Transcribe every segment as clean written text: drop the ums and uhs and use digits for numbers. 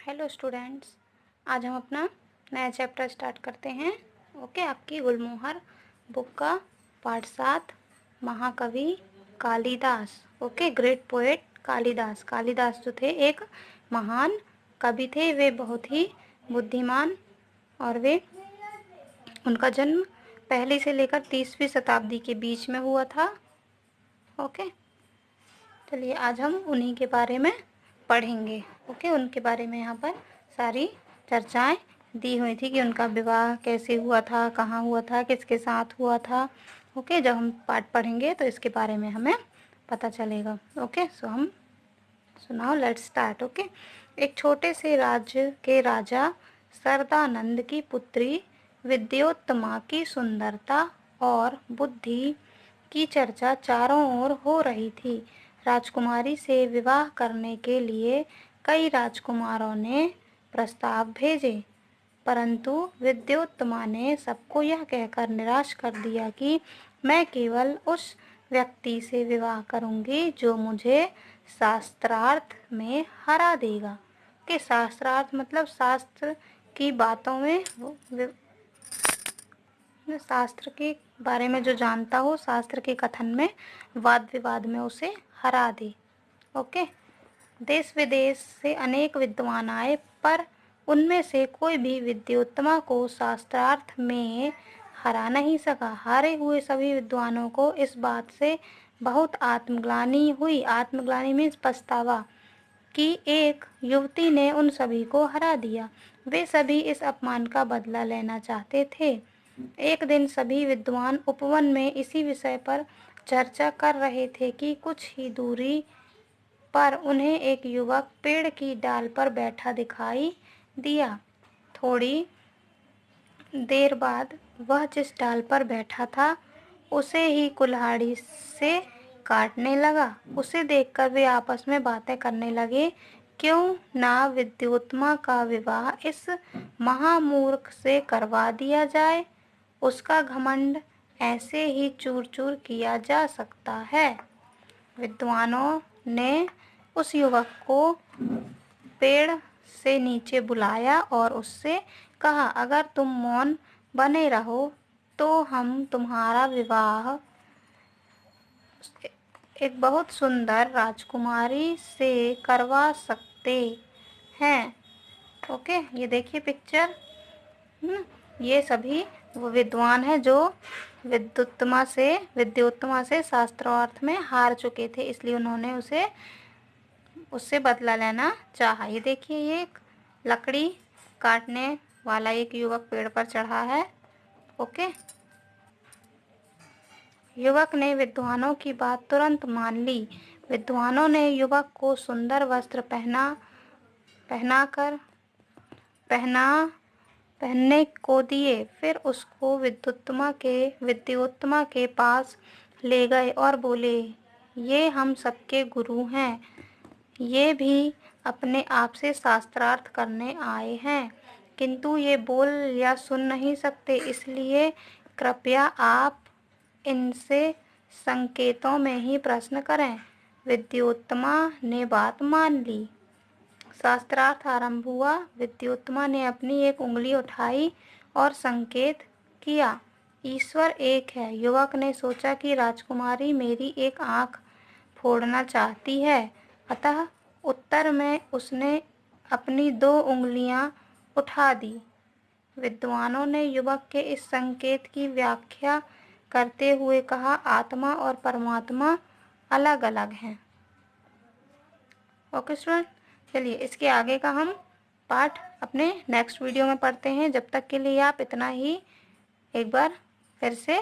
Hello students, आज हम अपना नया चैप्टर स्टार्ट करते हैं। ओके, आपकी गुलमोहर बुक का पार्ट 7 महाकवि Kalidas. Okay, great poet Kalidas. Kalidas जो थे एक महान कवि थे। वे बहुत ही बुद्धिमान और उनका जन्म पहली से लेकर 30वीं शताब्दी के बीच में हुआ था। ओके, चलिए आज हम उन्हीं के बारे में पढ़ेंगे। ओके, उनके बारे में यहाँ पर सारी चर्चाएं दी हुई थी कि उनका विवाह कैसे हुआ था, कहाँ हुआ था, किसके साथ हुआ था। ओके, जब हम पाठ पढ़ेंगे तो इसके बारे में हमें पता चलेगा। ओके, सो हम सुनाओ, लेट्स स्टार्ट। ओके, एक छोटे से राज्य के राजा सरदानंद की पुत्री विद्योत्तमा की सुंदरता और बुद्धि की चर्चा चारों ओर हो रही थी। राजकुमारी से विवाह करने के लिए कई राजकुमारों ने प्रस्ताव भेजे, परंतु विद्योत्तमा ने सबको यह कहकर निराश कर दिया कि मैं केवल उस व्यक्ति से विवाह करूंगी जो मुझे शास्त्रार्थ में हरा देगा। कि शास्त्रार्थ मतलब शास्त्र की बातों में, शास्त्र के बारे में जो जानता हो, शास्त्र के कथन में, वाद विवाद में उसे हरा दे। ओके, देश विदेश से अनेक विद्वान आए, पर उनमें से कोई भी विद्योत्तमा को शास्त्रार्थ में हरा नहीं सका। हारे हुए सभी विद्वानों को इस बात से बहुत आत्मग्लानि हुई। आत्मग्लानि मीन्स पछतावा, कि एक युवती ने उन सभी को हरा दिया। वे सभी इस अपमान का बदला लेना चाहते थे। एक दिन सभी विद्वान उपवन में इसी विषय पर चर्चा कर रहे थे कि कुछ ही दूरी पर उन्हें एक युवक पेड़ की डाल पर बैठा दिखाई दिया। थोड़ी देर बाद वह जिस डाल पर बैठा था उसे ही कुल्हाड़ी से काटने लगा। उसे देखकर वे आपस में बातें करने लगे, क्यों ना विद्योत्तमा का विवाह इस महामूर्ख से करवा दिया जाए। उसका घमंड ऐसे ही चूर चूर किया जा सकता है। विद्वानों ने उस युवक को पेड़ से नीचे बुलाया और उससे कहा, अगर तुम मौन बने रहो तो हम तुम्हारा विवाह एक बहुत सुंदर राजकुमारी से करवा सकते हैं। ओके, ये देखिए पिक्चर। ये सभी वो विद्वान हैं जो विद्योत्तमा से शास्त्रार्थ में हार चुके थे, इसलिए उन्होंने उससे बदला लेना चाहा। ये देखिए, ये एक लकड़ी काटने वाला एक युवक पेड़ पर चढ़ा है। ओके, युवक ने विद्वानों की बात तुरंत मान ली। विद्वानों ने युवक को सुंदर वस्त्र पहनने को दिए। फिर उसको विद्योत्तमा के पास ले गए और बोले, ये हम सबके गुरु हैं। ये भी अपने आप से शास्त्रार्थ करने आए हैं, किंतु ये बोल या सुन नहीं सकते, इसलिए कृपया आप इनसे संकेतों में ही प्रश्न करें। विद्योत्तमा ने बात मान ली। शास्त्रार्थ आरंभ हुआ। विद्योत्तमा ने अपनी एक उंगली उठाई और संकेत किया, ईश्वर एक है। युवक ने सोचा कि राजकुमारी मेरी एक आंख फोड़ना चाहती है, अतः उत्तर में उसने अपनी 2 उंगलियां उठा दी। विद्वानों ने युवक के इस संकेत की व्याख्या करते हुए कहा, आत्मा और परमात्मा अलग अलग हैं। ओके स्टूडेंट, चलिए इसके आगे का हम पाठ अपने नेक्स्ट वीडियो में पढ़ते हैं। जब तक के लिए आप इतना ही एक बार फिर से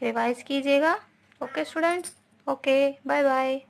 रिवाइज कीजिएगा। Okay students, okay, bye bye.